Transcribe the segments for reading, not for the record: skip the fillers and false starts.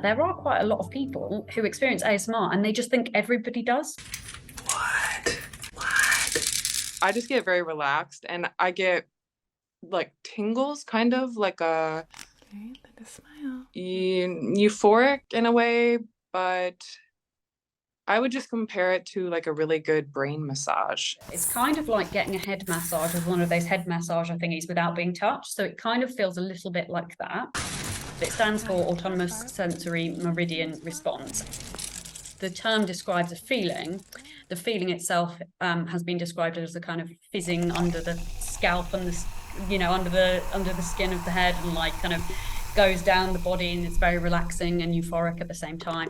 There are quite a lot of people who experience ASMR and they just think everybody does. What? I just get very relaxed and I get like tingles, kind of like a Okay, let us smile. euphoric in a way, but I would just compare it to like a really good brain massage. It's kind of like getting a head massage with one of those head massager thingies without being touched. So it kind of feels a little bit like that. It stands for Autonomous Sensory Meridian Response. The term describes a feeling. The feeling itself has been described as a kind of fizzing under the scalp and under the skin of the head, and like kind of goes down the body, and it's very relaxing and euphoric at the same time.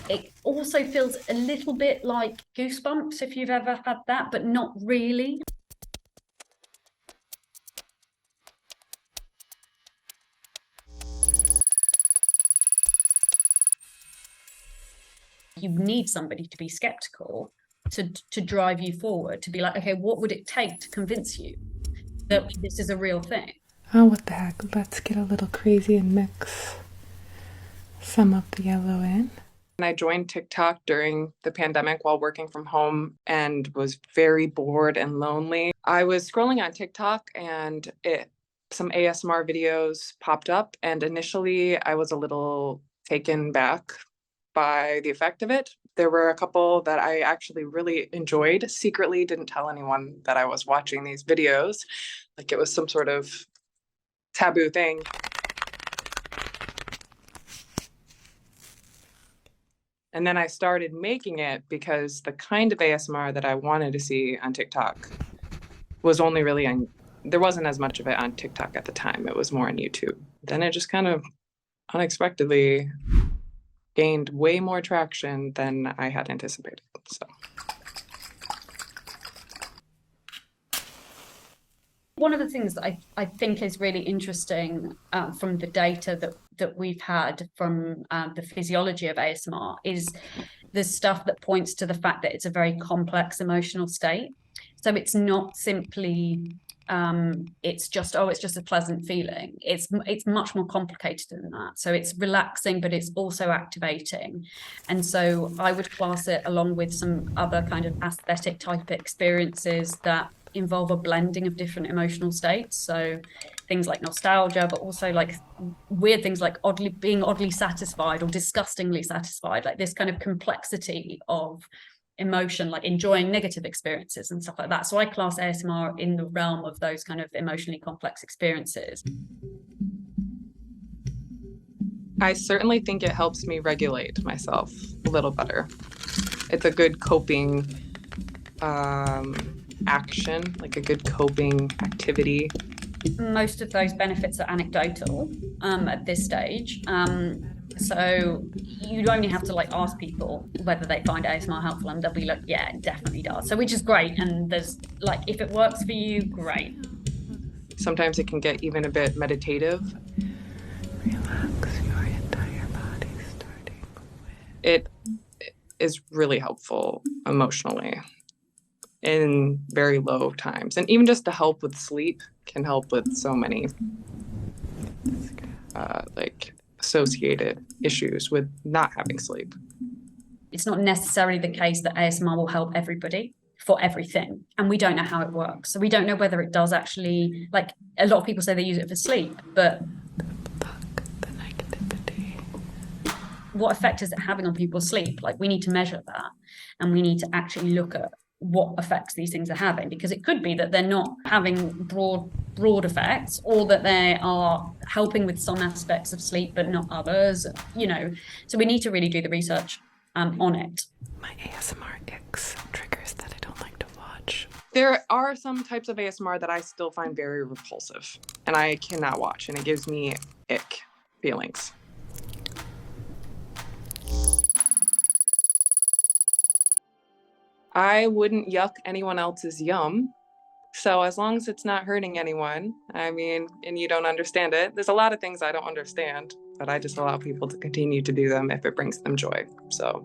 It also feels a little bit like goosebumps if you've ever had that, but not really. You need somebody to be skeptical to drive you forward, to be like, okay, what would it take to convince you that this is a real thing? Oh, what the heck? Let's get a little crazy and mix some of the yellow in. And I joined TikTok during the pandemic while working from home and was very bored and lonely. I was scrolling on TikTok and some ASMR videos popped up, and initially I was a little taken back by the effect of it. There were a couple that I actually really enjoyed, secretly didn't tell anyone that I was watching these videos, like it was some sort of taboo thing. And then I started making it because the kind of ASMR that I wanted to see on TikTok was only really there wasn't as much of it on TikTok at the time. It was more on YouTube. Then it just kind of unexpectedly gained way more traction than I had anticipated. So. One of the things that I think is really interesting from the data that we've had from the physiology of ASMR is the stuff that points to the fact that it's a very complex emotional state. So it's not simply it's just a pleasant feeling. It's much more complicated than that. So it's relaxing, but it's also activating. And so I would class it along with some other kind of aesthetic type experiences that involve a blending of different emotional states. So things like nostalgia, but also like weird things like being oddly satisfied or disgustingly satisfied, like this kind of complexity of emotion, like enjoying negative experiences and stuff like that. So I class ASMR in the realm of those kind of emotionally complex experiences. I certainly think it helps me regulate myself a little better. It's a good coping action, like a good coping activity. Most of those benefits are anecdotal at this stage. So you only have to like ask people whether they find ASMR helpful, and they'll be like, yeah, it definitely does. So which is great. And there's like, if it works for you, great. Sometimes it can get even a bit meditative. Relax your entire body, starting with... It is really helpful emotionally in very low times. And even just to help with sleep can help with so many like associated issues with not having sleep. It's not necessarily the case that ASMR will help everybody for everything, and we don't know how it works. So we don't know whether it does actually, like a lot of people say they use it for sleep, but the negativity. What effect is it having on people's sleep? Like we need to measure that, and we need to actually look at what effects these things are having, because it could be that they're not having broad effects, or that they are helping with some aspects of sleep but not others, so we need to really do the research on it. My ASMR icks, triggers that I don't like to watch. There are some types of ASMR that I still find very repulsive and I cannot watch, and it gives me ick feelings. I wouldn't yuck anyone else's yum. So as long as it's not hurting anyone, and you don't understand it, there's a lot of things I don't understand, but I just allow people to continue to do them if it brings them joy. So